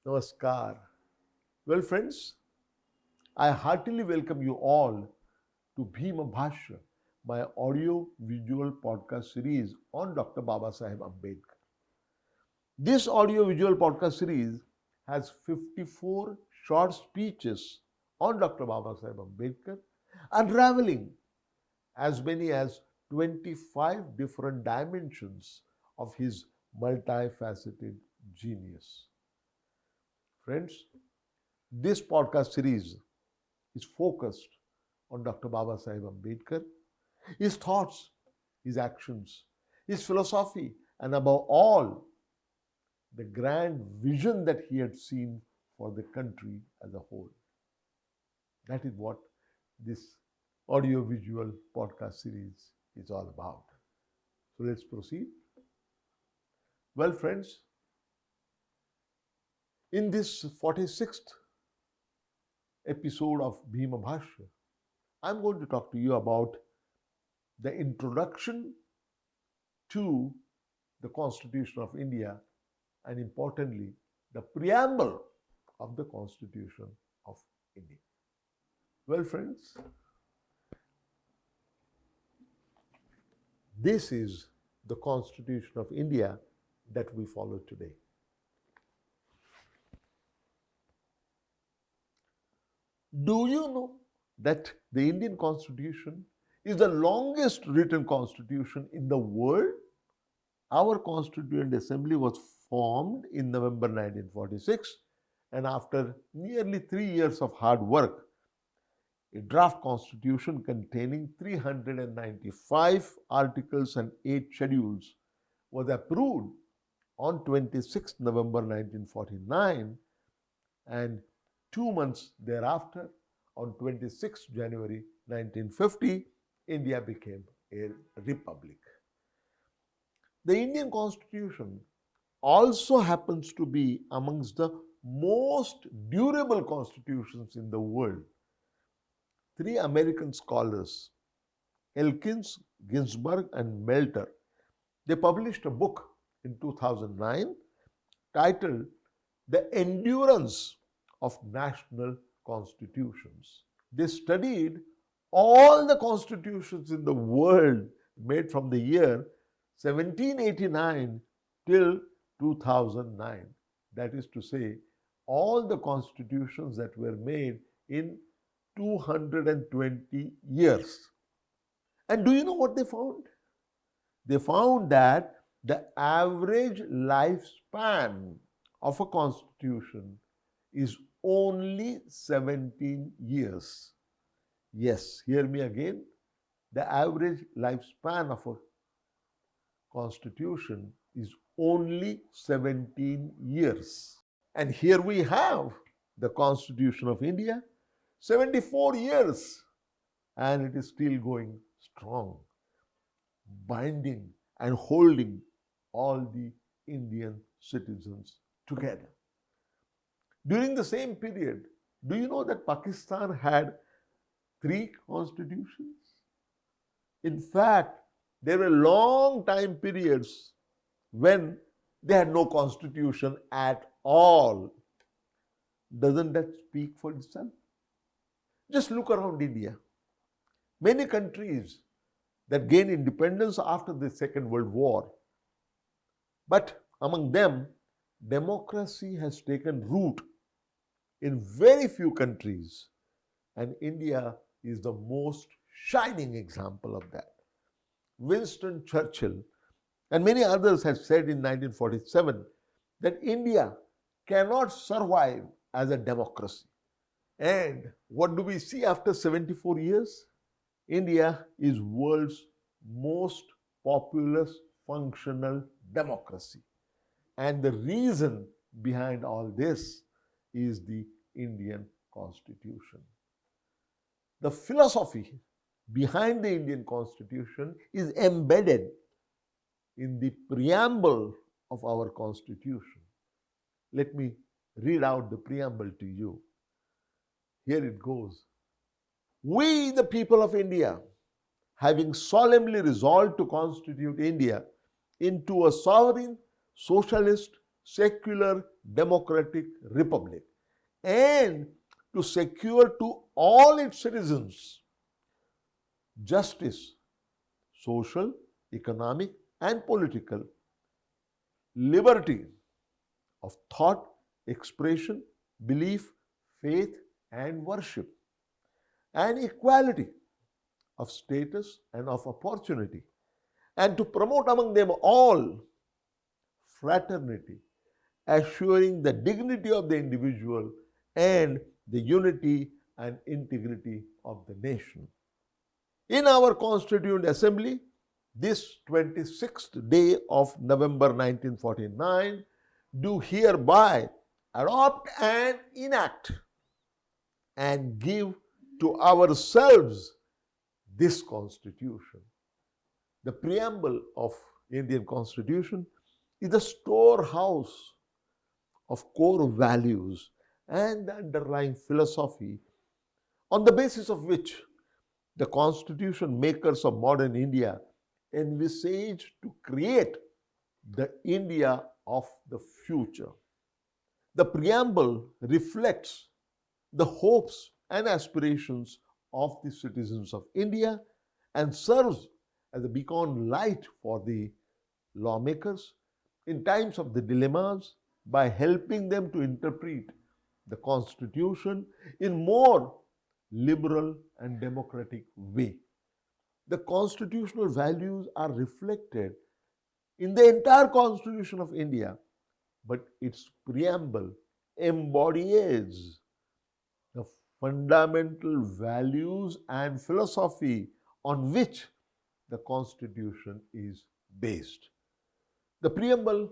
Namaskar. Well, friends, I heartily welcome you all to Bhim, Bhashya, my audio visual podcast series on Dr. Baba Saheb Ambedkar. This audio visual podcast series has 54 short speeches on Dr. Baba Saheb Ambedkar, unraveling as many as 25 different dimensions of his multifaceted genius. Friends, this podcast series is focused on Dr. Baba Saheb Ambedkar, his thoughts, his actions, his philosophy, and above all, the grand vision that he had seen for the country as a whole. That is what this audio-visual podcast series is all about. So let's proceed. Well, friends, in this 46th episode of Bhima Bhashya, I'm going to talk to you about the introduction to the Constitution of India and importantly, the preamble of the Constitution of India. Well, friends, this is the Constitution of India that we follow today. Do you know that the Indian Constitution is the longest written constitution in the world? Our Constituent Assembly was formed in November 1946, and after nearly 3 years of hard work, a draft constitution containing 395 articles and 8 schedules was approved on 26 November 1949, and 2 months thereafter, on 26 January 1950, India became a republic. The Indian Constitution also happens to be amongst the most durable constitutions in the world. 3 American scholars, Elkins, Ginsberg, and Melter, they published a book in 2009 titled The Endurance of National Constitutions. They studied all the constitutions in the world made from the year 1789 till 2009. That is to say, all the constitutions that were made in 220 years. And do you know what they found? They found that the average lifespan of a constitution is only 17 years. Yes, hear me again. The average lifespan of a constitution is only 17 years. And here we have the Constitution of India, 74 years, and it is still going strong, binding and holding all the Indian citizens together. During the same period, do you know that Pakistan had 3 constitutions? In fact, there were long time periods when they had no constitution at all. Doesn't that speak for itself? Just look around India. Many countries that gained independence after the Second World War, but among them, democracy has taken root in very few countries, and India is the most shining example of that. Winston Churchill and many others have said in 1947 that India cannot survive as a democracy. And what do we see after 74 years? India is world's most populous functional democracy. And the reason behind all this is the Indian Constitution. The philosophy behind the Indian Constitution is embedded in the preamble of our Constitution. Let me read out the preamble to you. Here it goes. We, the people of India, having solemnly resolved to constitute India into a sovereign, socialist, secular, democratic republic, and to secure to all its citizens justice, social, economic, and political, liberty of thought, expression, belief, faith, and worship, and equality of status and of opportunity, and to promote among them all fraternity, assuring the dignity of the individual and the unity and integrity of the nation. In our Constituent Assembly, this 26th day of November 1949, do hereby adopt and enact and give to ourselves this Constitution. The preamble of Indian Constitution is the storehouse of core values and the underlying philosophy on the basis of which the constitution makers of modern India envisage to create the India of the future. The preamble reflects the hopes and aspirations of the citizens of India and serves as a beacon light for the lawmakers in times of the dilemmas by helping them to interpret the constitution in more liberal and democratic way. The constitutional values are reflected in the entire Constitution of India, but its preamble embodies the fundamental values and philosophy on which the Constitution is based. The preamble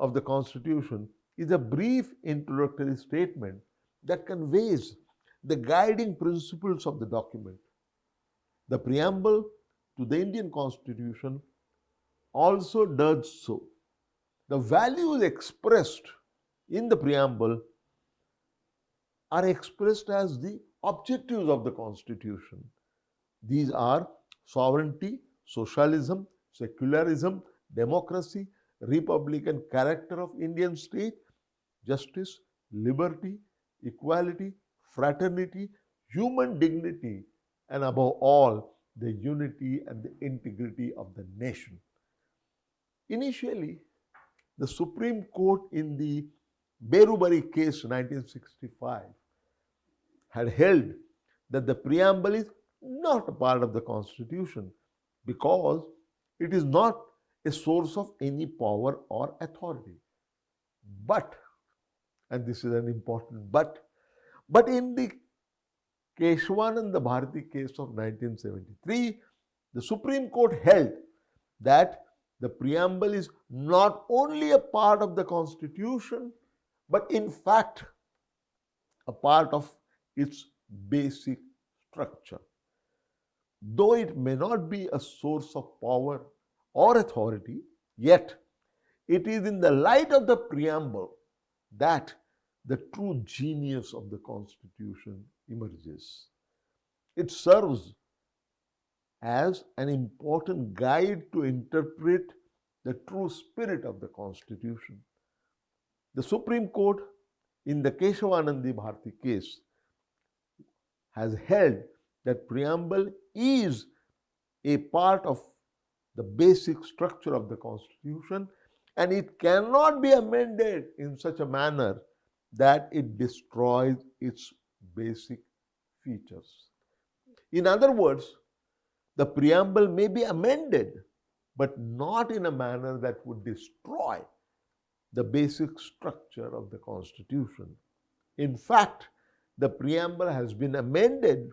of the Constitution is a brief introductory statement that conveys the guiding principles of the document. The preamble to the Indian Constitution also does so. The values expressed in the preamble are expressed as the objectives of the Constitution. These are sovereignty, socialism, secularism, democracy, republican character of Indian state, justice, liberty, equality, fraternity, human dignity, and above all, the unity and the integrity of the nation. Initially, the Supreme Court in the Berubari case 1965 had held that the preamble is not a part of the Constitution because it is not a source of any power or authority. But, and this is an important but in the Keshavananda Bharati case of 1973, the Supreme Court held that the preamble is not only a part of the Constitution, but in fact a part of its basic structure. Though it may not be a source of power or authority, yet it is in the light of the preamble that the true genius of the Constitution emerges. It serves as an important guide to interpret the true spirit of the Constitution. The Supreme Court in the Keshavananda Bharati case has held that preamble is a part of the basic structure of the Constitution and it cannot be amended in such a manner that it destroys its basic features. In other words, the preamble may be amended, but not in a manner that would destroy the basic structure of the Constitution. In fact, the preamble has been amended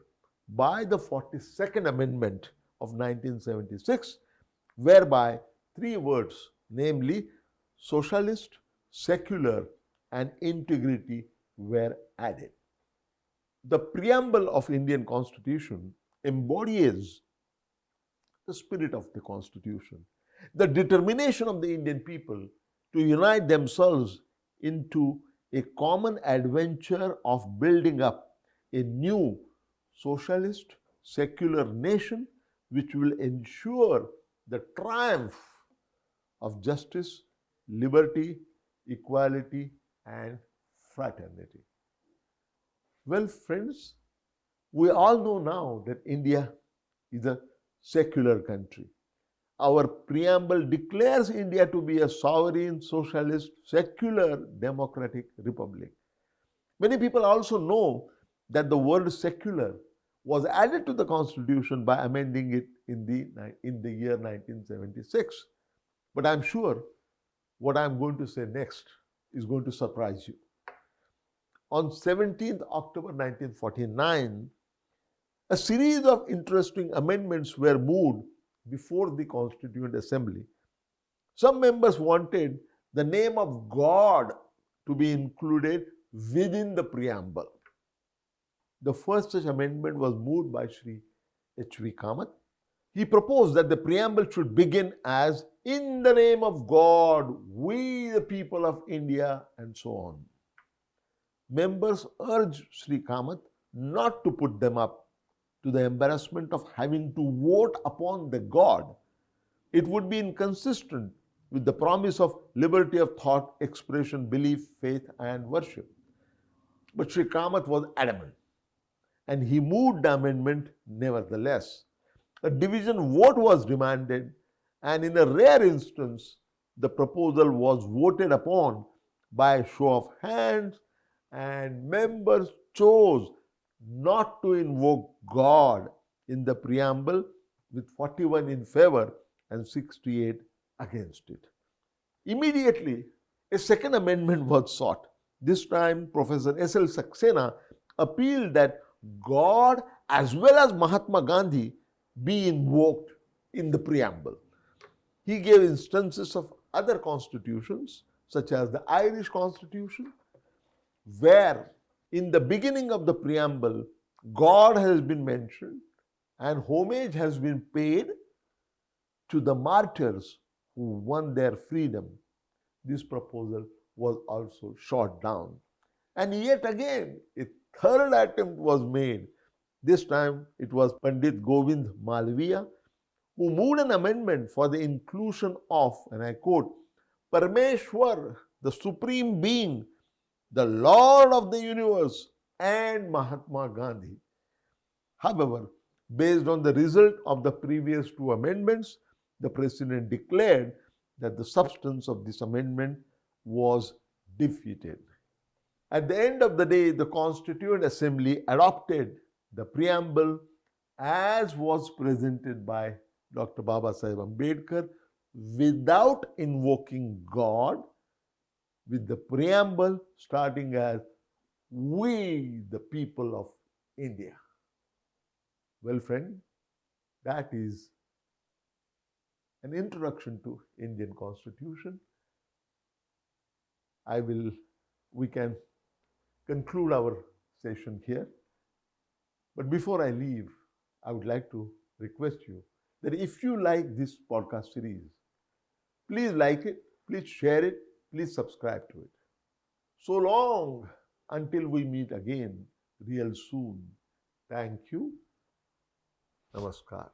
by the 42nd Amendment of 1976, whereby three words, namely socialist, secular, and integrity were added. The preamble of Indian Constitution embodies the spirit of the Constitution, the determination of the Indian people to unite themselves into a common adventure of building up a new socialist, secular nation which will ensure the triumph of justice, liberty, equality, and fraternity. Well, friends, we all know now that India is a secular country. Our preamble declares India to be a sovereign, socialist, secular, democratic republic. Many people also know that the word secular was added to the constitution by amending it in the year 1976. But I'm sure what I'm going to say next is going to surprise you. On 17th October 1949, a series of interesting amendments were moved before the Constituent Assembly. Some members wanted the name of God to be included within the preamble. The first such amendment was moved by Sri H.V. Kamath. He proposed that the preamble should begin as "In the name of God, we the people of India," and so on. Members urged Sri Kamath not to put them up to the embarrassment of having to vote upon the God. It would be inconsistent with the promise of liberty of thought, expression, belief, faith, and worship. But Sri Kamath was adamant, and he moved the amendment nevertheless. A division vote was demanded, and in a rare instance, the proposal was voted upon by a show of hands, and members chose not to invoke God in the preamble, with 41 in favor and 68 against it. Immediately, a second amendment was sought. This time, Professor S.L. Saxena appealed that God as well as Mahatma Gandhi be invoked in the preamble. He gave instances of other constitutions, such as the Irish Constitution, where in the beginning of the preamble, God has been mentioned and homage has been paid to the martyrs who won their freedom. This proposal was also shot down. And yet again, a third attempt was made. This time it was Pandit Govind Malviya who moved an amendment for the inclusion of, and I quote, Parameshwar, the Supreme Being, the Lord of the universe, and Mahatma Gandhi. However, based on the result of the previous two amendments, the President declared that the substance of this amendment was defeated. At the end of the day, the Constituent Assembly adopted the preamble as was presented by Dr. Babasaheb Ambedkar without invoking God, with the preamble starting as "We the people of India." Well, friend, that is an introduction to Indian Constitution. We can conclude our session here. But before I leave, I would like to request you that if you like this podcast series, please like it, please share it, please subscribe to it. So long until we meet again real soon. Thank you. Namaskar.